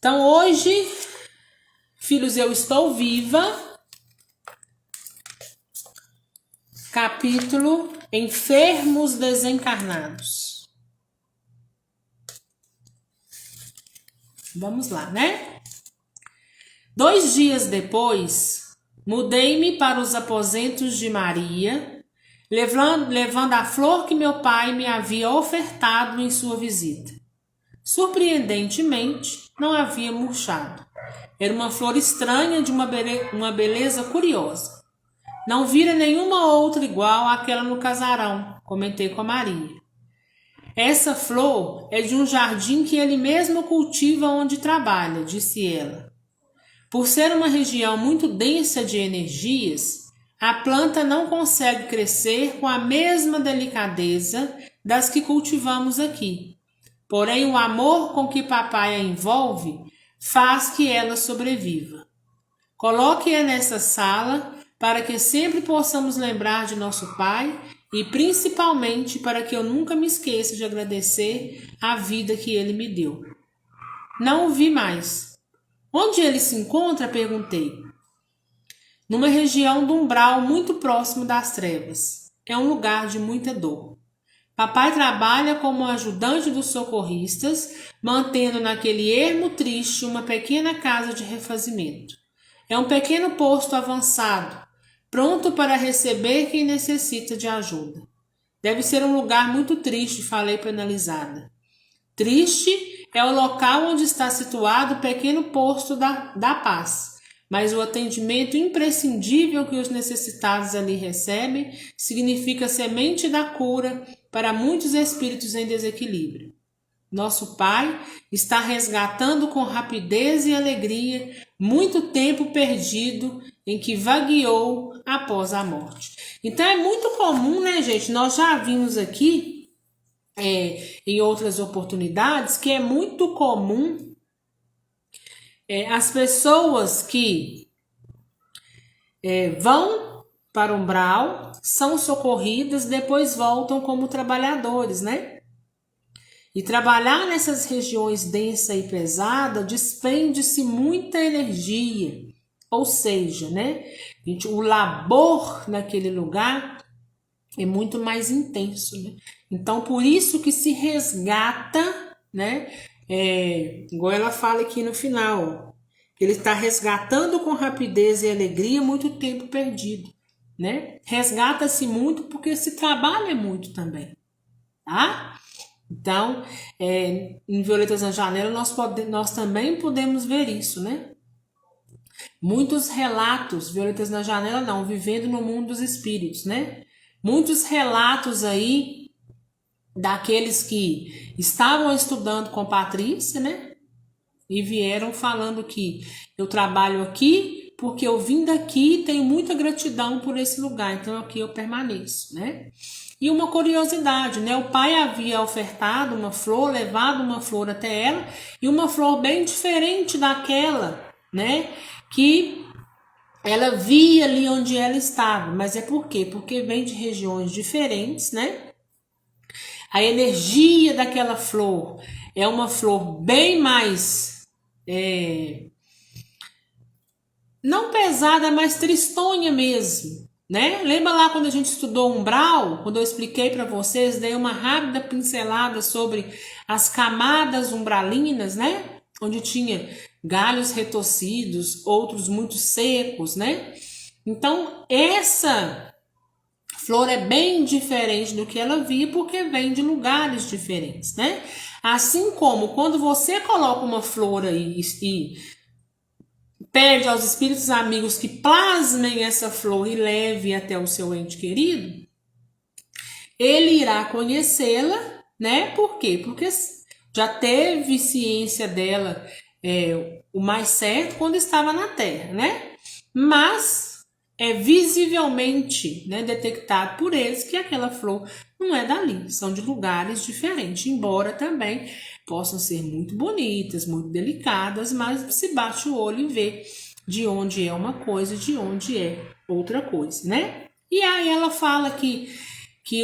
Então hoje, filhos, eu estou viva, capítulo Enfermos Desencarnados. Vamos lá, né? 2 dias depois, mudei-me para os aposentos de Maria, levando a flor que meu pai me havia ofertado em sua visita. Surpreendentemente, não havia murchado. Era uma flor estranha de uma beleza curiosa. Não vira nenhuma outra igual àquela no casarão, comentei com a Maria. Essa flor é de um jardim que ele mesmo cultiva onde trabalha, disse ela. Por ser uma região muito densa de energias, a planta não consegue crescer com a mesma delicadeza das que cultivamos aqui. Porém, o amor com que papai a envolve faz que ela sobreviva. Coloque-a nessa sala para que sempre possamos lembrar de nosso pai e principalmente para que eu nunca me esqueça de agradecer a vida que ele me deu. Não o vi mais. Onde ele se encontra? Perguntei. Numa região do umbral muito próximo das trevas. É um lugar de muita dor. Papai trabalha como ajudante dos socorristas, mantendo naquele ermo triste uma pequena casa de refazimento. É um pequeno posto avançado, pronto para receber quem necessita de ajuda. Deve ser um lugar muito triste, falei penalizada. Triste é o local onde está situado o pequeno posto da paz, mas o atendimento imprescindível que os necessitados ali recebem significa semente da cura para muitos espíritos em desequilíbrio. Nosso Pai está resgatando com rapidez e alegria muito tempo perdido em que vagueou após a morte. Então é muito comum, né, gente? Nós já vimos aqui em outras oportunidades que é muito comum as pessoas que vão para o umbral, são socorridas, depois voltam como trabalhadores, né? E trabalhar nessas regiões densa e pesada despende-se muita energia, ou seja, né? O labor naquele lugar é muito mais intenso, né? Então, por isso que se resgata, né? Igual ela fala aqui no final, ele está resgatando com rapidez e alegria muito tempo perdido, né? Resgata-se muito porque se trabalha muito também, tá? Então, em Violetas na Janela, nós também podemos ver isso, né? Muitos relatos, Violetas na Janela não, vivendo no mundo dos espíritos, né? Muitos relatos aí daqueles que estavam estudando com Patrícia, né? E vieram falando que eu trabalho aqui porque eu vim daqui e tenho muita gratidão por esse lugar, então aqui eu permaneço, né? E uma curiosidade, né? O pai havia ofertado uma flor, levado uma flor até ela, e uma flor bem diferente daquela, né? Que ela via ali onde ela estava. Mas é por quê? Porque vem de regiões diferentes, né? A energia daquela flor é uma flor bem mais... não pesada, mas tristonha mesmo, né? Lembra lá quando a gente estudou umbral, quando eu expliquei para vocês, dei uma rápida pincelada sobre as camadas umbralinas, né? Onde tinha galhos retorcidos, outros muito secos, né? Então, essa flor é bem diferente do que ela via, porque vem de lugares diferentes, né? Assim como quando você coloca uma flor aí e pede aos espíritos amigos que plasmem essa flor e leve até o seu ente querido, ele irá conhecê-la, né? Por quê? Porque já teve ciência dela o mais certo quando estava na Terra, né? Mas é visivelmente, né, detectado por eles que aquela flor não é dali, são de lugares diferentes, embora também possam ser muito bonitas, muito delicadas, mas se bate o olho e vê de onde é uma coisa e de onde é outra coisa, né? E aí ela fala que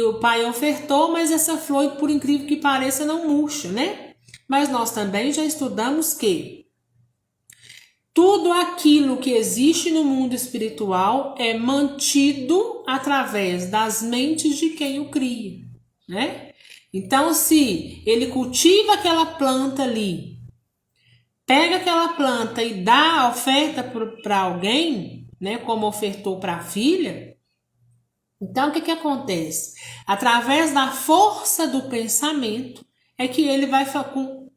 o pai ofertou, mas essa flor, por incrível que pareça, não murcha, né? Mas nós também já estudamos que Tudo aquilo que existe no mundo espiritual é mantido através das mentes de quem o cria, né? Então, se ele cultiva aquela planta ali, pega aquela planta e dá a oferta para alguém, né, como ofertou para a filha, então o que acontece? Através da força do pensamento é que ele vai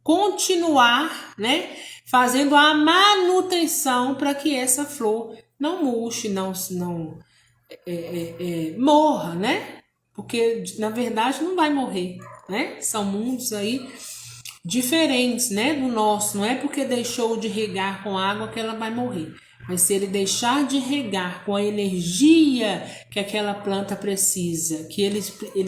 continuar, né, fazendo a manutenção para que essa flor não murche, não morra, né? Porque na verdade não vai morrer, né? São mundos aí diferentes, né, do nosso. Não é porque deixou de regar com água que ela vai morrer, mas se ele deixar de regar com a energia que aquela planta precisa, que ele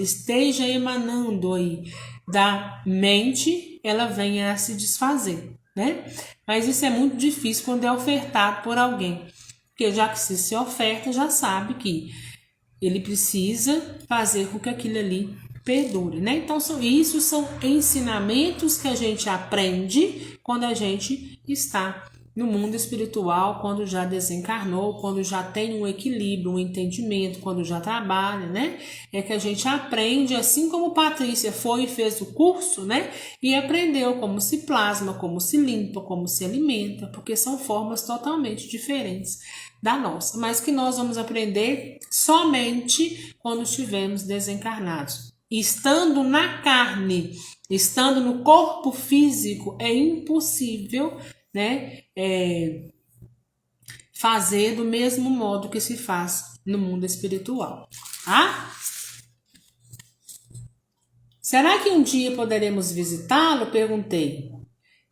esteja emanando aí da mente, ela venha a se desfazer, né? Mas isso é muito difícil quando é ofertado por alguém, porque já que se oferta, já sabe que ele precisa fazer com que aquilo ali perdure, né? Então, isso são ensinamentos que a gente aprende quando a gente está no mundo espiritual, quando já desencarnou, quando já tem um equilíbrio, um entendimento, quando já trabalha, né? É que a gente aprende, assim como Patrícia foi e fez o curso, né? E aprendeu como se plasma, como se limpa, como se alimenta, porque são formas totalmente diferentes da nossa, mas que nós vamos aprender somente quando estivermos desencarnados. Estando na carne, estando no corpo físico, é impossível, né, fazer do mesmo modo que se faz no mundo espiritual. Tá? Será que um dia poderemos visitá-lo? Perguntei.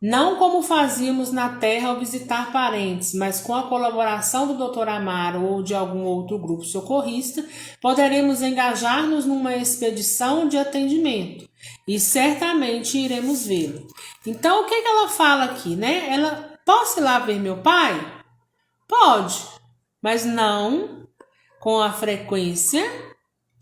Não como fazíamos na Terra ao visitar parentes, mas com a colaboração do Dr. Amaro ou de algum outro grupo socorrista, poderemos engajar-nos numa expedição de atendimento e certamente iremos vê-lo. Então, o que ela fala aqui, né? Posso ir lá ver meu pai? Pode, mas não com a frequência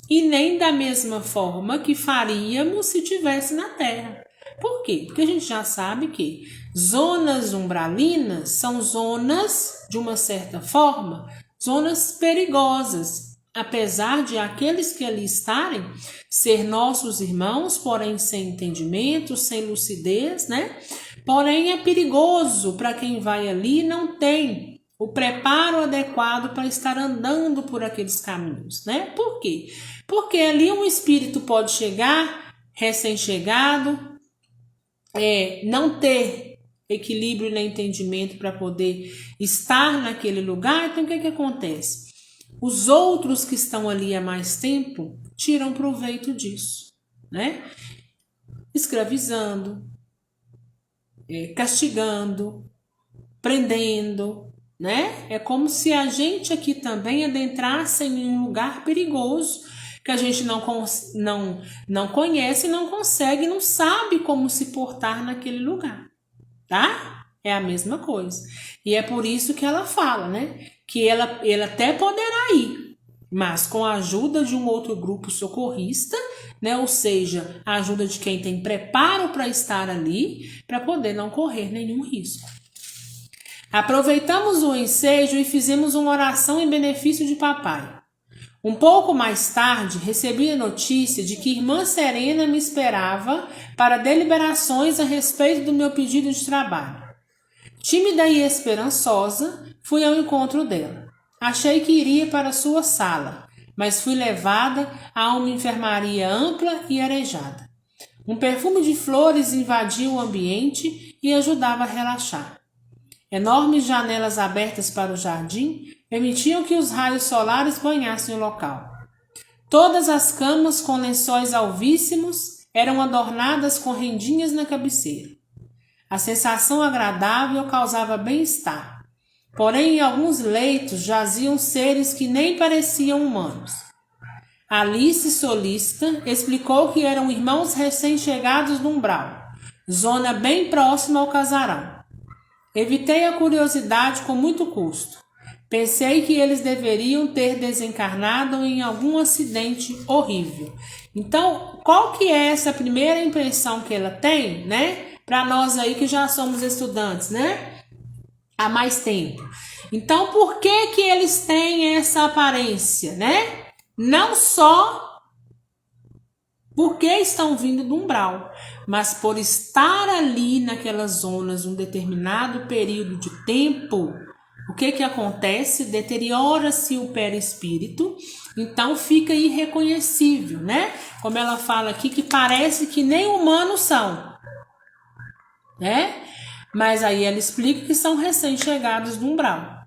e nem da mesma forma que faríamos se estivesse na Terra. Por quê? Porque a gente já sabe que zonas umbralinas são zonas, de uma certa forma, zonas perigosas. Apesar de aqueles que ali estarem ser nossos irmãos, porém sem entendimento, sem lucidez, né? Porém é perigoso para quem vai ali e não tem o preparo adequado para estar andando por aqueles caminhos, né? Por quê? Porque ali um espírito pode chegar recém-chegado, não ter equilíbrio nem entendimento para poder estar naquele lugar. Então o que acontece? Os outros que estão ali há mais tempo tiram proveito disso, né? Escravizando, castigando, prendendo, né? É como se a gente aqui também adentrasse em um lugar perigoso que a gente não conhece, não consegue, não sabe como se portar naquele lugar, tá? É a mesma coisa. E é por isso que ela fala, né? Que ele até poderá ir, mas com a ajuda de um outro grupo socorrista, né? Ou seja, a ajuda de quem tem preparo para estar ali, para poder não correr nenhum risco. Aproveitamos o ensejo e fizemos uma oração em benefício de papai. Um pouco mais tarde, recebi a notícia de que irmã Serena me esperava para deliberações a respeito do meu pedido de trabalho. Tímida e esperançosa, fui ao encontro dela. Achei que iria para sua sala, mas fui levada a uma enfermaria ampla e arejada. Um perfume de flores invadia o ambiente e ajudava a relaxar. Enormes janelas abertas para o jardim permitiam que os raios solares banhassem o local. Todas as camas com lençóis alvíssimos eram adornadas com rendinhas na cabeceira. A sensação agradável causava bem-estar, porém em alguns leitos jaziam seres que nem pareciam humanos. Alice, solícita, explicou que eram irmãos recém-chegados do umbral, zona bem próxima ao casarão. Evitei a curiosidade com muito custo. Pensei que eles deveriam ter desencarnado em algum acidente horrível. Então, qual que é essa primeira impressão que ela tem, né? Para nós aí que já somos estudantes, né? há mais tempo. Então, por que que eles têm essa aparência, né? Não só porque estão vindo do umbral, mas por estar ali naquelas zonas um determinado período de tempo, o que que acontece? Deteriora-se o perispírito, então fica irreconhecível, né? Como ela fala aqui, que parece que nem humanos são, né? Mas aí ela explica que são recém-chegados do umbral,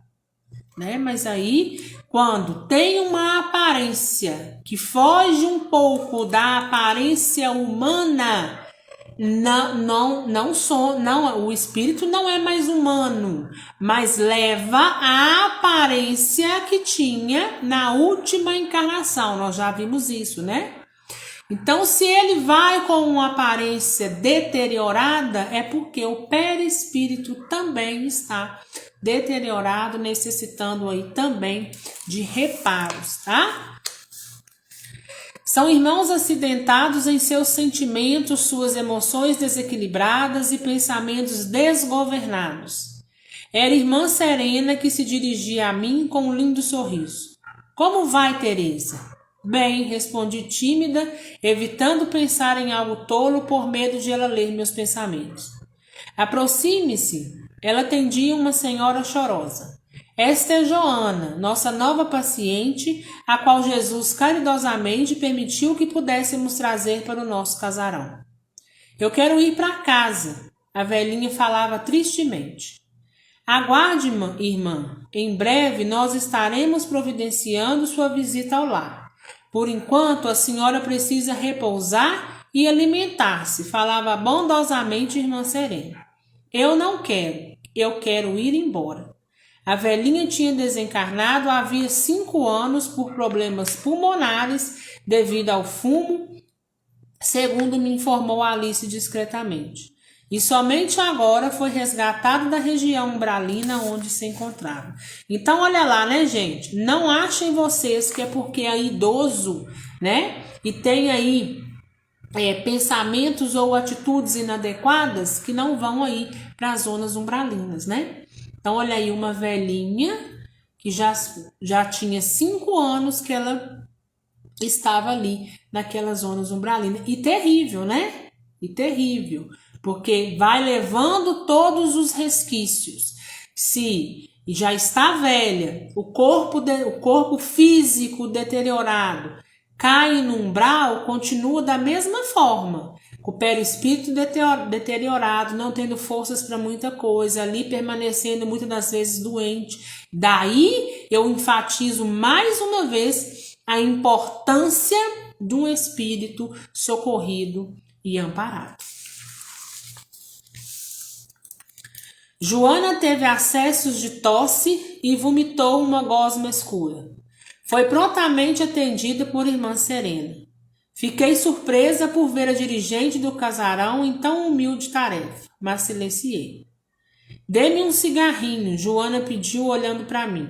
né? Mas aí, quando tem uma aparência que foge um pouco da aparência humana, o espírito não é mais humano, mas leva a aparência que tinha na última encarnação. Nós já vimos isso, né? Então, se ele vai com uma aparência deteriorada, é porque o perispírito também está deteriorado, necessitando aí também de reparos, tá? São irmãos acidentados em seus sentimentos, suas emoções desequilibradas e pensamentos desgovernados. Era irmã Serena que se dirigia a mim com um lindo sorriso. Como vai, Teresa? Bem, respondi tímida, evitando pensar em algo tolo por medo de ela ler meus pensamentos. Aproxime-se. Ela atendia uma senhora chorosa. Esta é Joana, nossa nova paciente, a qual Jesus caridosamente permitiu que pudéssemos trazer para o nosso casarão. Eu quero ir para casa, a velhinha falava tristemente. Aguarde, irmã, em breve nós estaremos providenciando sua visita ao lar. Por enquanto, a senhora precisa repousar e alimentar-se, falava bondosamente irmã Serena. Eu não quero, eu quero ir embora. A velhinha tinha desencarnado havia 5 anos por problemas pulmonares devido ao fumo, segundo me informou Alice discretamente. E somente agora foi resgatado da região umbralina onde se encontrava. Então, olha lá, né, gente? Não achem vocês que é porque é idoso, né? E tem aí pensamentos ou atitudes inadequadas que não vão aí para as zonas umbralinas, né? Então, olha aí, uma velhinha que já tinha 5 anos que ela estava ali naquelas zonas umbralinas. E terrível, né? E terrível. Porque vai levando todos os resquícios. Se já está velha, o corpo físico deteriorado cai no umbral, continua da mesma forma. Com o perispírito deteriorado, não tendo forças para muita coisa, ali permanecendo muitas das vezes doente. Daí eu enfatizo mais uma vez a importância do espírito socorrido e amparado. Joana teve acessos de tosse e vomitou uma gosma escura. Foi prontamente atendida por irmã Serena. Fiquei surpresa por ver a dirigente do casarão em tão humilde tarefa, mas silenciei. Dê-me um cigarrinho, Joana pediu olhando para mim.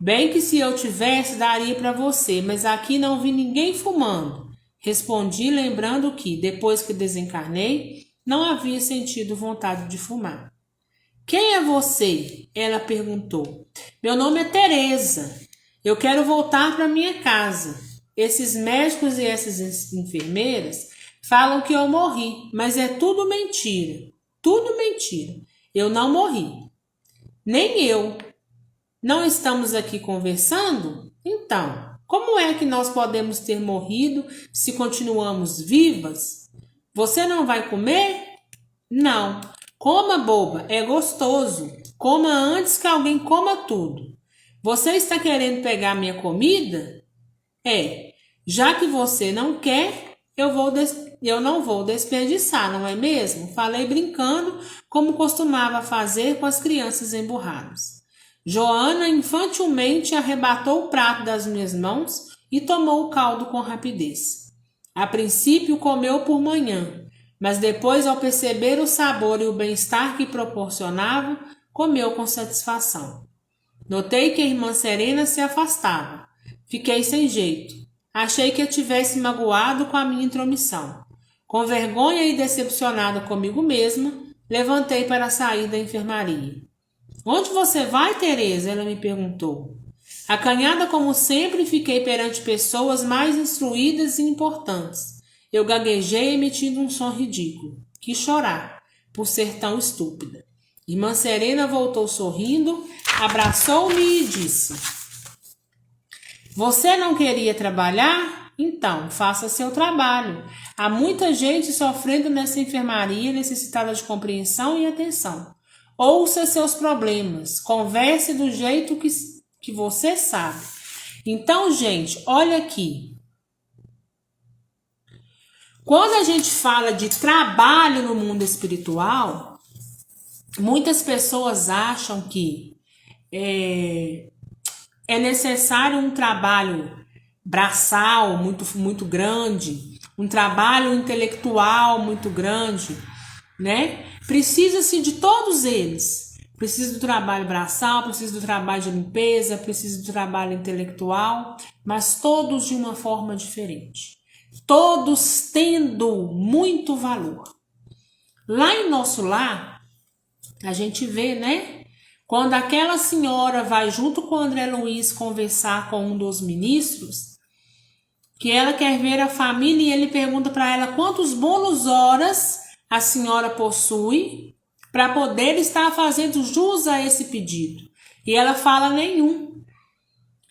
Bem que se eu tivesse, daria para você, mas aqui não vi ninguém fumando. Respondi, lembrando que, depois que desencarnei, não havia sentido vontade de fumar. Quem é você? Ela perguntou. Meu nome é Teresa. Eu quero voltar para minha casa. Esses médicos e essas enfermeiras falam que eu morri, mas é tudo mentira. Tudo mentira. Eu não morri. Nem eu. Não estamos aqui conversando? Então, como é que nós podemos ter morrido se continuamos vivas? Você não vai comer? Não. Coma, boba, é gostoso. Coma antes que alguém coma tudo. Você está querendo pegar minha comida? Já que você não quer, eu não vou desperdiçar, não é mesmo? Falei brincando, como costumava fazer com as crianças emburradas. Joana infantilmente arrebatou o prato das minhas mãos e tomou o caldo com rapidez. A princípio comeu por manhã, mas depois, ao perceber o sabor e o bem-estar que proporcionava, comeu com satisfação. Notei que a irmã Serena se afastava. Fiquei sem jeito. Achei que a tivesse magoado com a minha intromissão. Com vergonha e decepcionada comigo mesma, levantei para sair da enfermaria. Onde você vai, Teresa? Ela me perguntou. Acanhada como sempre, fiquei perante pessoas mais instruídas e importantes. Eu gaguejei emitindo um som ridículo. Quis chorar, por ser tão estúpida. Irmã Serena voltou sorrindo, abraçou-me e disse: Você não queria trabalhar? Então, faça seu trabalho. Há muita gente sofrendo nessa enfermaria necessitada de compreensão e atenção. Ouça seus problemas, converse do jeito que você sabe. Então, gente, olha aqui. Quando a gente fala de trabalho no mundo espiritual, muitas pessoas acham que é necessário um trabalho braçal muito grande, um trabalho intelectual muito grande, né? Precisa-se de todos eles. Precisa do trabalho braçal, precisa do trabalho de limpeza, precisa do trabalho intelectual, mas todos de uma forma diferente. Todos tendo muito valor. Lá em nosso lar, a gente vê, né? Quando aquela senhora vai junto com o André Luiz conversar com um dos ministros, que ela quer ver a família e ele pergunta para ela quantos bônus horas a senhora possui para poder estar fazendo jus a esse pedido. E ela fala nenhum.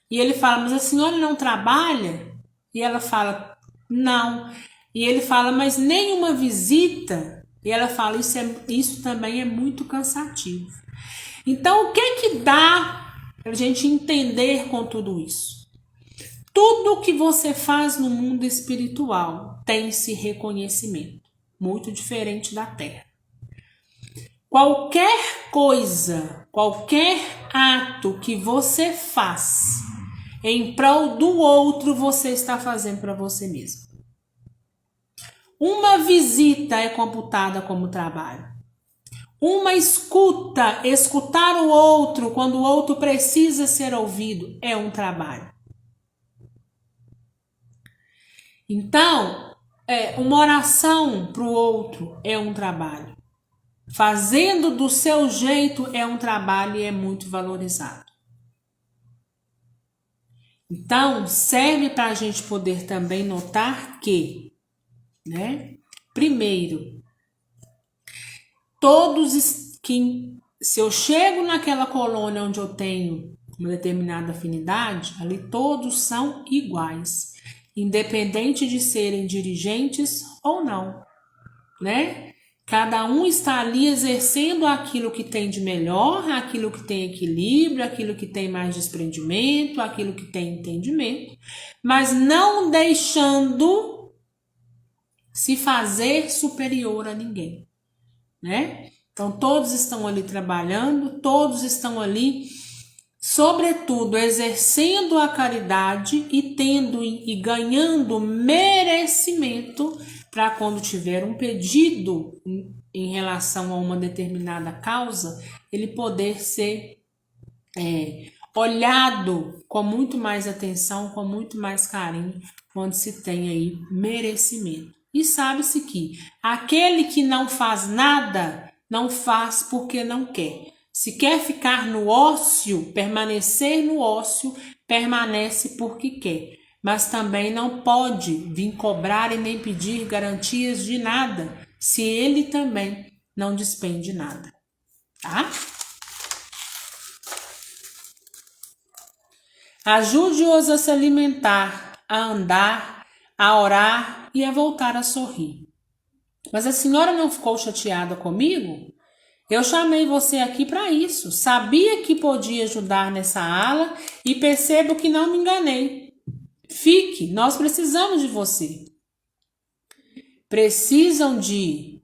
E ele fala, mas a senhora não trabalha? E ela fala, não. E ele fala, mas nenhuma visita? E ela fala, isso também é muito cansativo. Então, o que dá para a gente entender com tudo isso? Tudo que você faz no mundo espiritual tem esse reconhecimento, muito diferente da Terra. Qualquer coisa, qualquer ato que você faz em prol do outro, você está fazendo para você mesmo. Uma visita é computada como trabalho. Uma escuta, escutar o outro quando o outro precisa ser ouvido, é um trabalho. Então, uma oração para o outro é um trabalho. Fazendo do seu jeito é um trabalho e é muito valorizado. Então, serve para a gente poder também notar que, né? Primeiro, se eu chego naquela colônia onde eu tenho uma determinada afinidade, ali todos são iguais, independente de serem dirigentes ou não, né? Cada um está ali exercendo aquilo que tem de melhor, aquilo que tem equilíbrio, aquilo que tem mais desprendimento, aquilo que tem entendimento, mas não deixando se fazer superior a ninguém, né? Então todos estão ali trabalhando, todos estão ali, sobretudo, exercendo a caridade e tendo e ganhando merecimento para quando tiver um pedido em relação a uma determinada causa, ele poder ser olhado com muito mais atenção, com muito mais carinho, quando se tem aí merecimento. E sabe-se que aquele que não faz nada, não faz porque não quer. Se quer ficar no ócio, permanecer no ócio, permanece porque quer. Mas também não pode vir cobrar e nem pedir garantias de nada, se ele também não despende nada. Tá? Ajude-os a se alimentar, a andar, a orar e a voltar a sorrir. Mas a senhora não ficou chateada comigo? Eu chamei você aqui para isso. Sabia que podia ajudar nessa ala e percebo que não me enganei. Fique, nós precisamos de você. Precisam de...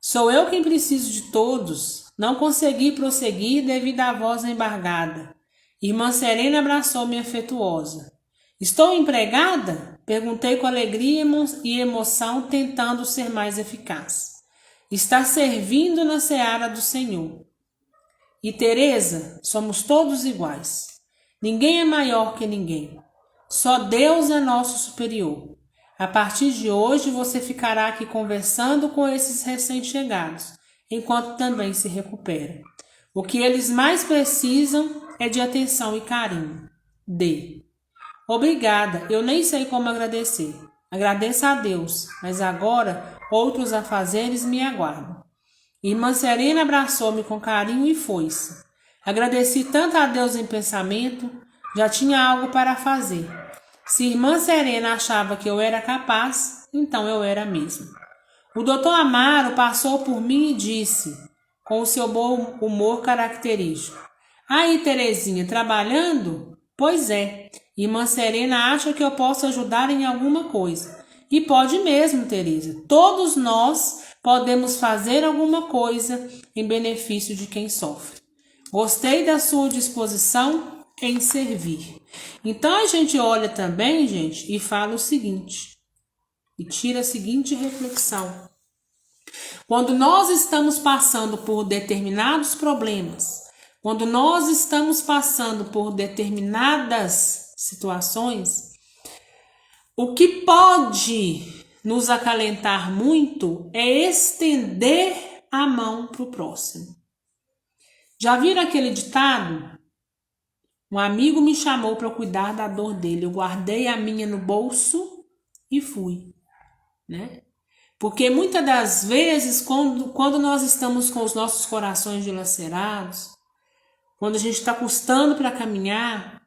Sou eu quem preciso de todos. Não consegui prosseguir devido à voz embargada. Irmã Serena abraçou-me afetuosa. Estou empregada? Perguntei com alegria e emoção, tentando ser mais eficaz. Está servindo na seara do Senhor. E Teresa, somos todos iguais. Ninguém é maior que ninguém. Só Deus é nosso superior. A partir de hoje você ficará aqui conversando com esses recém-chegados, enquanto também se recupera. O que eles mais precisam é de atenção e carinho. D. Obrigada, eu nem sei como agradecer. Agradeço a Deus, mas agora outros afazeres me aguardam. Irmã Serena abraçou-me com carinho e foi-se. Agradeci tanto a Deus em pensamento, já tinha algo para fazer. Se irmã Serena achava que eu era capaz, então eu era mesmo. O doutor Amaro passou por mim e disse, com o seu bom humor característico: Aí, Terezinha, trabalhando? Pois é, irmã Serena acha que eu posso ajudar em alguma coisa. E pode mesmo, Teresa. Todos nós podemos fazer alguma coisa em benefício de quem sofre. Gostei da sua disposição em servir. Então a gente olha também, gente, e fala o seguinte, e tira a seguinte reflexão. Quando nós estamos passando por determinados problemas, quando nós estamos passando por determinadas situações, o que pode nos acalentar muito é estender a mão para o próximo. Já viram aquele ditado? Um amigo me chamou para cuidar da dor dele. Eu guardei a minha no bolso e fui, né? Porque muitas das vezes, quando nós estamos com os nossos corações dilacerados, quando a gente está custando para caminhar,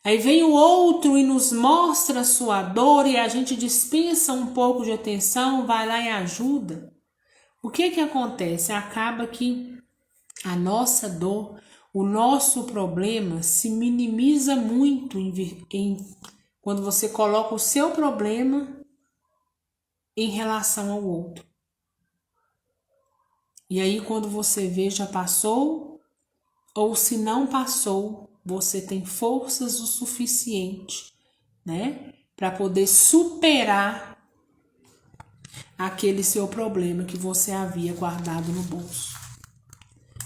aí vem o outro e nos mostra a sua dor e a gente dispensa um pouco de atenção, vai lá e ajuda. O que acontece? Acaba que a nossa dor, o nosso problema se minimiza muito quando você coloca o seu problema em relação ao outro. E aí quando você vê, já passou, ou se não passou, você tem forças o suficiente, né, para poder superar aquele seu problema que você havia guardado no bolso.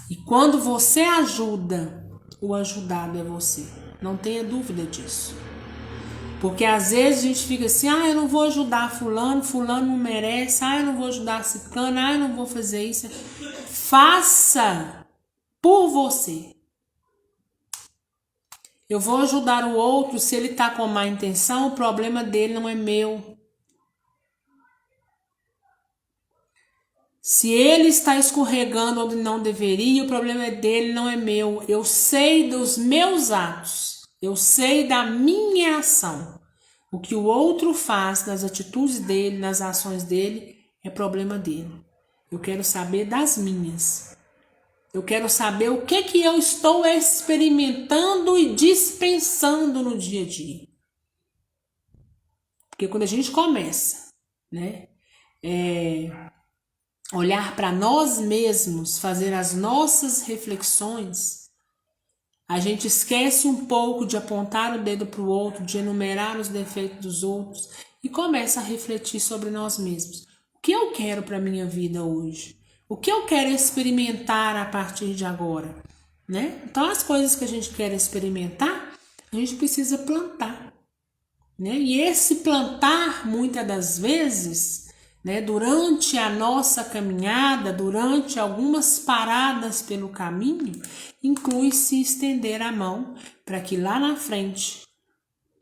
E quando você ajuda, o ajudado é você. Não tenha dúvida disso. Porque às vezes a gente fica assim, eu não vou ajudar fulano, fulano não merece, eu não vou ajudar ciclano, eu não vou fazer isso. Faça por você. Eu vou ajudar o outro, se ele está com má intenção, o problema dele não é meu. Se ele está escorregando onde não deveria, o problema é dele, não é meu. Eu sei dos meus atos, eu sei da minha ação. O que o outro faz nas atitudes dele, nas ações dele, é problema dele. Eu quero saber das minhas. Eu quero saber o que eu estou experimentando e dispensando no dia a dia. Porque quando a gente começa, né, olhar para nós mesmos, fazer as nossas reflexões, a gente esquece um pouco de apontar o dedo para o outro, de enumerar os defeitos dos outros e começa a refletir sobre nós mesmos. O que eu quero para a minha vida hoje? O que eu quero experimentar a partir de agora? Né? Então, as coisas que a gente quer experimentar, a gente precisa plantar. Né? E esse plantar, muitas das vezes, né, durante a nossa caminhada, durante algumas paradas pelo caminho, inclui-se estender a mão para que lá na frente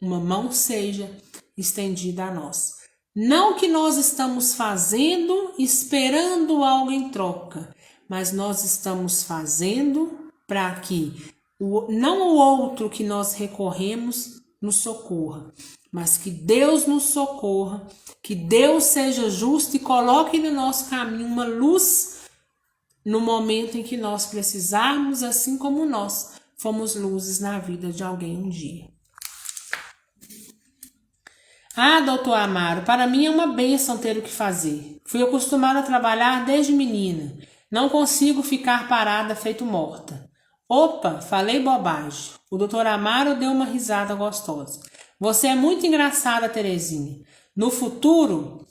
uma mão seja estendida a nós. Não que nós estamos fazendo esperando algo em troca, mas nós estamos fazendo para que não o outro que nós recorremos nos socorra, mas que Deus nos socorra, que Deus seja justo e coloque no nosso caminho uma luz no momento em que nós precisarmos, assim como nós fomos luzes na vida de alguém um dia. Doutor Amaro, para mim é uma bênção ter o que fazer. Fui acostumada a trabalhar desde menina. Não consigo ficar parada feito morta. Opa, falei bobagem. O doutor Amaro deu uma risada gostosa. Você é muito engraçada, Terezinha. No futuro,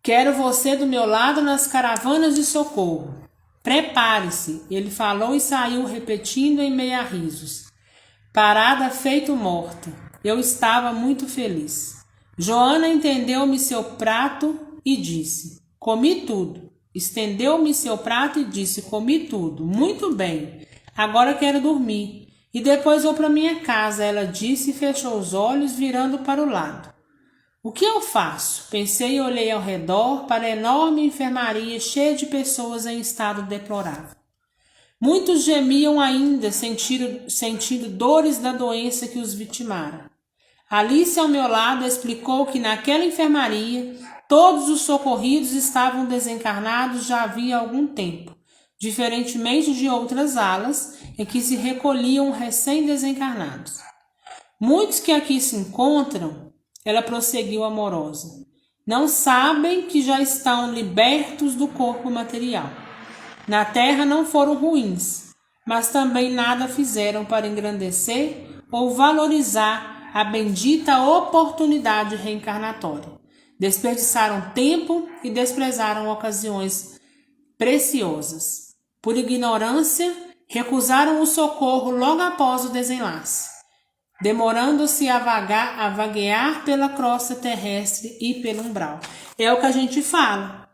quero você do meu lado nas caravanas de socorro. Prepare-se, ele falou e saiu repetindo em meio a risos. Parada feito morta. Eu estava muito feliz. Joana entendeu-me seu prato e disse: comi tudo. Estendeu-me seu prato e disse: comi tudo. Muito bem, agora quero dormir. E depois vou para minha casa, ela disse e fechou os olhos, virando para o lado. O que eu faço? Pensei e olhei ao redor para a enorme enfermaria cheia de pessoas em estado deplorável. Muitos gemiam ainda, sentindo dores da doença que os vitimara. Alice, ao meu lado, explicou que naquela enfermaria todos os socorridos estavam desencarnados já havia algum tempo, diferentemente de outras alas em que se recolhiam recém-desencarnados. Muitos que aqui se encontram, ela prosseguiu amorosa, não sabem que já estão libertos do corpo material. Na terra não foram ruins, mas também nada fizeram para engrandecer ou valorizar a bendita oportunidade reencarnatória. Desperdiçaram tempo e desprezaram ocasiões preciosas. Por ignorância, recusaram o socorro logo após o desenlace, demorando-se a vaguear pela crosta terrestre e pelo umbral. É o que a gente fala.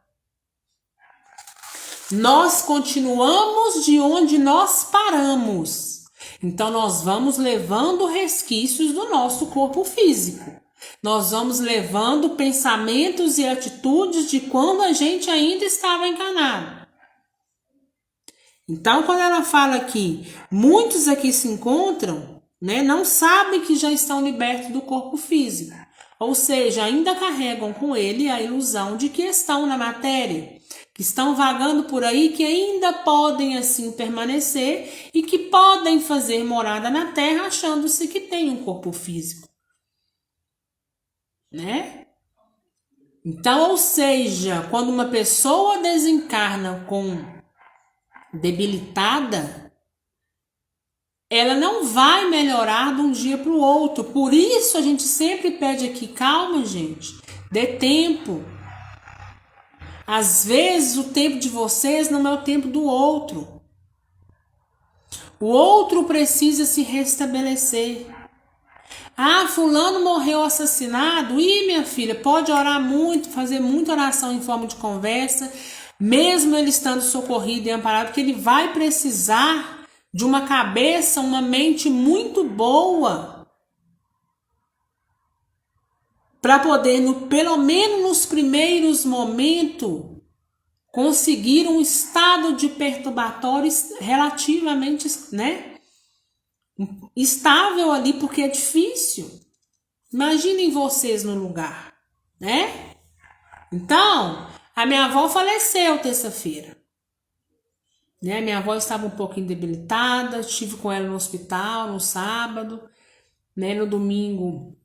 Nós continuamos de onde nós paramos. Então nós vamos levando resquícios do nosso corpo físico. Nós vamos levando pensamentos e atitudes de quando a gente ainda estava encarnado. Então, quando ela fala que muitos aqui se encontram, não sabem que já estão libertos do corpo físico. Ou seja, ainda carregam com ele a ilusão de que estão na matéria, que estão vagando por aí, que ainda podem assim permanecer e que podem fazer morada na terra achando-se que tem um corpo físico. Então, ou seja, quando uma pessoa desencarna debilitada, ela não vai melhorar de um dia para o outro. Por isso a gente sempre pede aqui, calma, gente, dê tempo. Às vezes o tempo de vocês não é o tempo do outro. O outro precisa se restabelecer. Ah, fulano morreu assassinado. Ih, minha filha, pode orar muito, fazer muita oração em forma de conversa, mesmo ele estando socorrido e amparado, porque ele vai precisar de uma cabeça, uma mente muito boa para poder, pelo menos nos primeiros momentos, conseguir um estado de perturbatório relativamente, estável ali, porque é difícil. Imaginem vocês no lugar, Então, a minha avó faleceu terça-feira. Minha avó estava um pouquinho debilitada, estive com ela no hospital no sábado, no domingo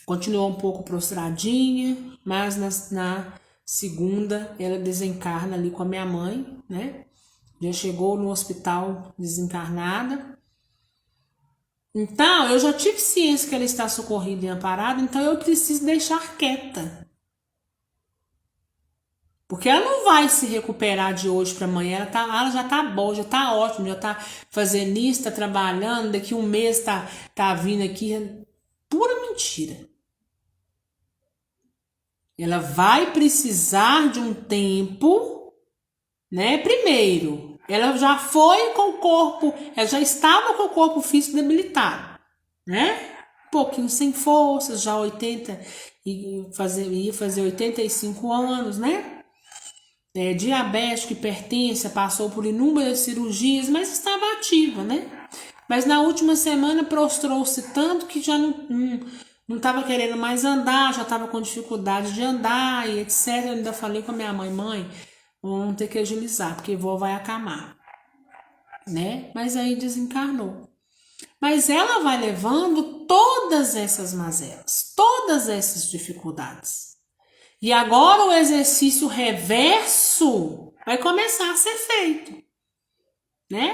continuou um pouco prostradinha, mas na segunda ela desencarna ali com a minha mãe, Já chegou no hospital desencarnada. Então, eu já tive ciência que ela está socorrida e amparada, então eu preciso deixar quieta. Porque ela não vai se recuperar de hoje para amanhã, ela já tá boa, já tá ótima, já tá fazendo isso, tá trabalhando, daqui um mês tá vindo aqui. Pura mentira. Ela vai precisar de um tempo, Primeiro, ela já foi com o corpo, ela já estava com o corpo físico debilitado, Um pouquinho sem forças, já 80, ia fazer 85 anos, Diabética, hipertensa, passou por inúmeras cirurgias, mas estava ativa, Mas na última semana prostrou-se tanto que já não estava querendo mais andar, já estava com dificuldade de andar e etc. Eu ainda falei com a minha mãe, vamos ter que agilizar, porque vó vai acamar, Mas aí desencarnou. Mas ela vai levando todas essas mazelas, todas essas dificuldades. E agora o exercício reverso vai começar a ser feito.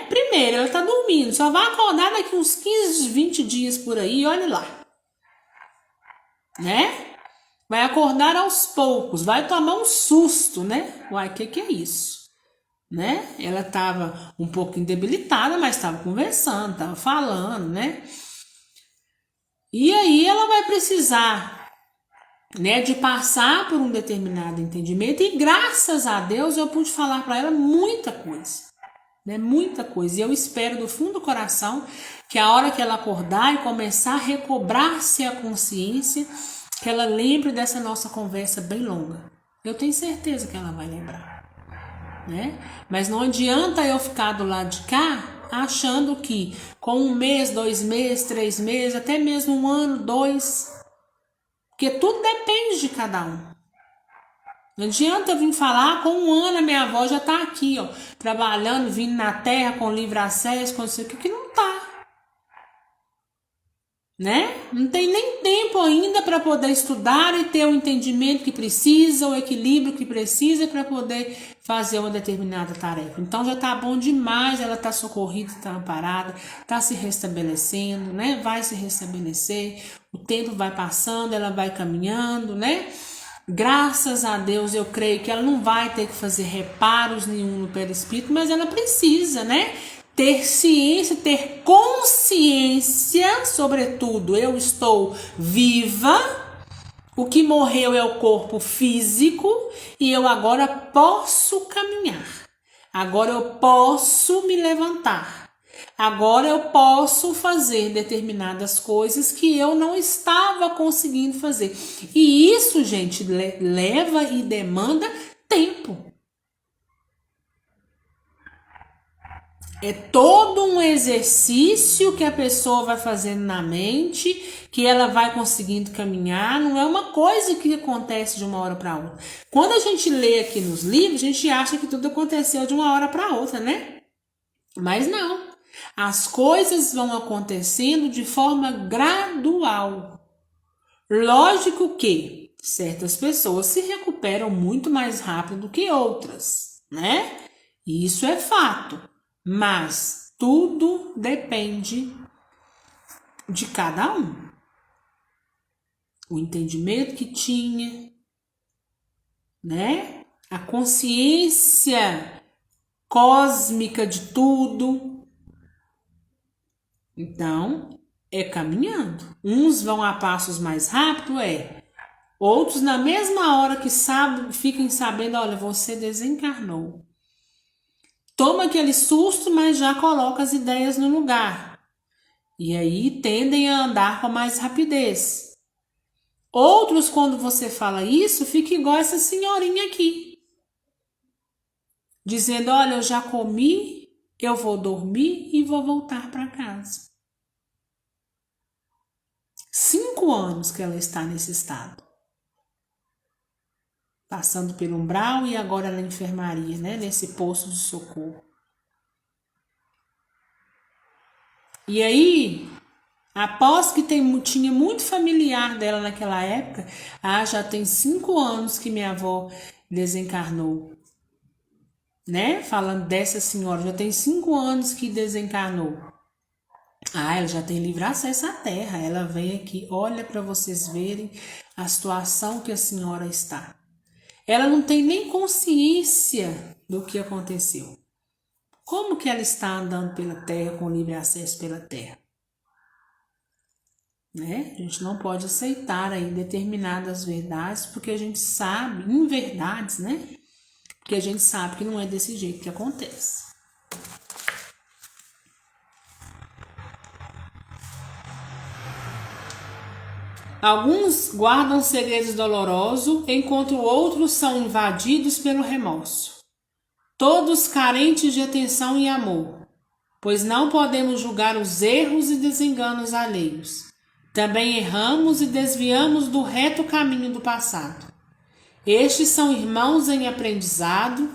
Primeiro, ela está dormindo, só vai acordar daqui uns 15, 20 dias por aí, olha lá. Vai acordar aos poucos, vai tomar um susto, Uai, que é isso? Ela estava um pouquinho debilitada, mas estava conversando, estava falando, E aí ela vai precisar né, de passar por um determinado entendimento, e graças a Deus eu pude falar para ela muita coisa, né, muita coisa. E eu espero do fundo do coração que a hora que ela acordar e começar a recobrar-se a consciência, que ela lembre dessa nossa conversa bem longa. Eu tenho certeza que ela vai lembrar, né? Mas não adianta eu ficar do lado de cá achando que com 1 mês, 2 meses, 3 meses, até mesmo 1 ano, 2, porque tudo depende de cada um. Não adianta eu vir falar, com 1 ano a minha avó já tá aqui, ó, trabalhando, vindo na terra com livre acesso, com isso aqui, que não tá. Né? Não tem nem tempo ainda para poder estudar e ter o entendimento que precisa, o equilíbrio que precisa para poder fazer uma determinada tarefa. Então já tá bom demais, ela tá socorrida, tá amparada, tá se restabelecendo, né? Vai se restabelecer, o tempo vai passando, ela vai caminhando, né? Graças a Deus eu creio que ela não vai ter que fazer reparos nenhum no perispírito, mas ela precisa, né? Ter ciência, ter consciência, sobretudo, eu estou viva, o que morreu é o corpo físico e eu agora posso caminhar, agora eu posso me levantar, agora eu posso fazer determinadas coisas que eu não estava conseguindo fazer. E isso, gente, leva e demanda tempo. É todo um exercício que a pessoa vai fazendo na mente, que ela vai conseguindo caminhar, não é uma coisa que acontece de uma hora para outra. Quando a gente lê aqui nos livros, a gente acha que tudo aconteceu de uma hora para outra, né? Mas não. As coisas vão acontecendo de forma gradual. Lógico que certas pessoas se recuperam muito mais rápido que outras, né? Isso é fato. Mas tudo depende de cada um. O entendimento que tinha, né? A consciência cósmica de tudo. Então, é caminhando. Uns vão a passos mais rápido, Outros, na mesma hora que fiquem sabendo, olha, você desencarnou. Toma aquele susto, mas já coloca as ideias no lugar. E aí tendem a andar com mais rapidez. Outros, quando você fala isso, fica igual essa senhorinha aqui. Dizendo, olha, eu já comi, eu vou dormir e vou voltar para casa. 5 anos que ela está nesse estado. Passando pelo umbral e agora na enfermaria, né? Nesse posto de socorro. E aí, após que tinha muito familiar dela naquela época, já tem 5 anos que minha avó desencarnou. Né? Falando dessa senhora, já tem 5 anos que desencarnou. Ela já tem livre acesso à terra. Ela vem aqui, olha para vocês verem a situação que a senhora está. Ela não tem nem consciência do que aconteceu. Como que ela está andando pela terra, com livre acesso pela terra? Né? A gente não pode aceitar aí determinadas verdades, porque a gente sabe, inverdades, né? Porque a gente sabe que não é desse jeito que acontece. Alguns guardam segredos dolorosos, enquanto outros são invadidos pelo remorso. Todos carentes de atenção e amor, pois não podemos julgar os erros e desenganos alheios. Também erramos e desviamos do reto caminho do passado. Estes são irmãos em aprendizado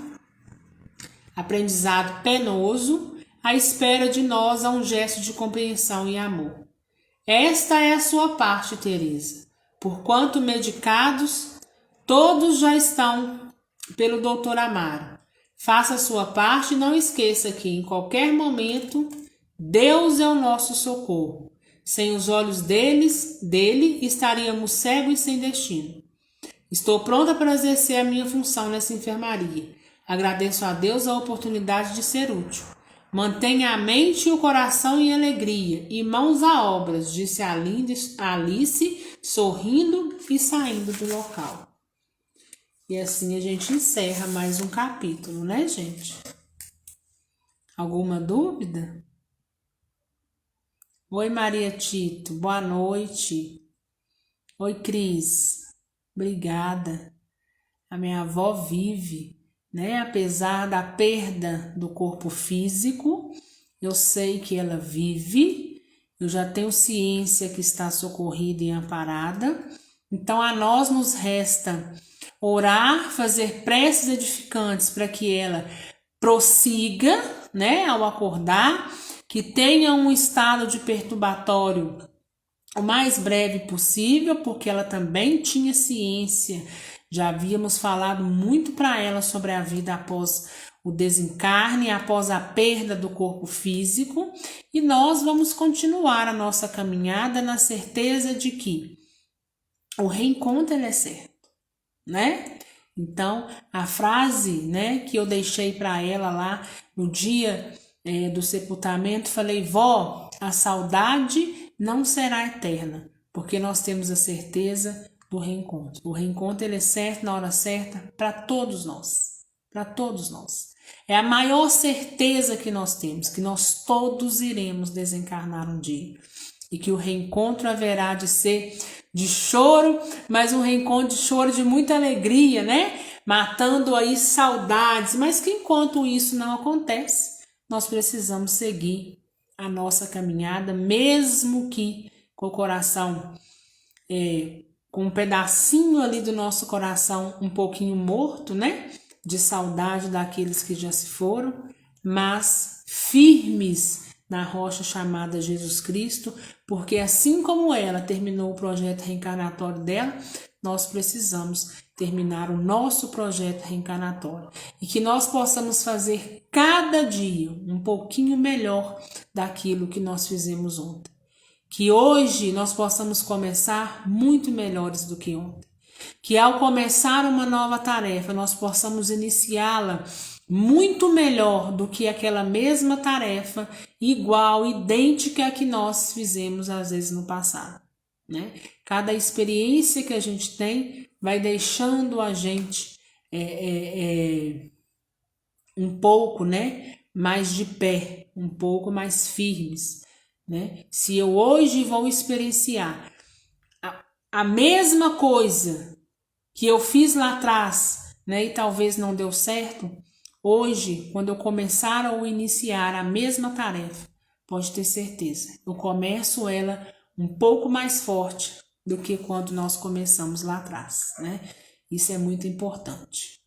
penoso, à espera de nós a um gesto de compreensão e amor. Esta é a sua parte, Teresa. Porquanto medicados, todos já estão pelo Dr. Amaro. Faça a sua parte e não esqueça que, em qualquer momento, Deus é o nosso socorro. Sem os olhos dele, estaríamos cegos e sem destino. Estou pronta para exercer a minha função nessa enfermaria. Agradeço a Deus a oportunidade de ser útil. Mantenha a mente e o coração em alegria e mãos a obras, disse a linda Alice, sorrindo e saindo do local. E assim a gente encerra mais um capítulo, né, gente? Alguma dúvida? Oi, Maria Tito, boa noite. Oi, Cris, obrigada. A minha avó vive, né? Apesar da perda do corpo físico, eu sei que ela vive, eu já tenho ciência que está socorrida e amparada. Então, a nós nos resta orar, fazer preces edificantes para que ela prossiga, né, ao acordar, que tenha um estado de perturbatório o mais breve possível, porque ela também tinha ciência. Já havíamos falado muito para ela sobre a vida após o desencarne, após a perda do corpo físico, e nós vamos continuar a nossa caminhada na certeza de que o reencontro ele é certo, né? Então, a frase, né, que eu deixei para ela lá no dia do sepultamento, falei: vó, a saudade não será eterna, porque nós temos a certeza do reencontro. O reencontro ele é certo na hora certa para todos nós, para todos nós. É a maior certeza que nós temos, que nós todos iremos desencarnar um dia e que o reencontro haverá de ser de choro, mas um reencontro de choro de muita alegria, né? Matando aí saudades, mas que enquanto isso não acontece, nós precisamos seguir a nossa caminhada, mesmo que com o coração, com um pedacinho ali do nosso coração um pouquinho morto, né? De saudade daqueles que já se foram, mas firmes na rocha chamada Jesus Cristo, porque assim como ela terminou o projeto reencarnatório dela, nós precisamos terminar o nosso projeto reencarnatório e que nós possamos fazer cada dia um pouquinho melhor daquilo que nós fizemos ontem. Que hoje nós possamos começar muito melhores do que ontem. Que ao começar uma nova tarefa, nós possamos iniciá-la muito melhor do que aquela mesma tarefa, igual, idêntica a que nós fizemos às vezes no passado, né? Cada experiência que a gente tem vai deixando a gente um pouco, né, mais de pé, um pouco mais firmes, né? Se eu hoje vou experienciar a mesma coisa que eu fiz lá atrás, né, e talvez não deu certo, hoje, quando eu começar ou iniciar a mesma tarefa, pode ter certeza, eu começo ela um pouco mais forte do que quando nós começamos lá atrás, né? Isso é muito importante.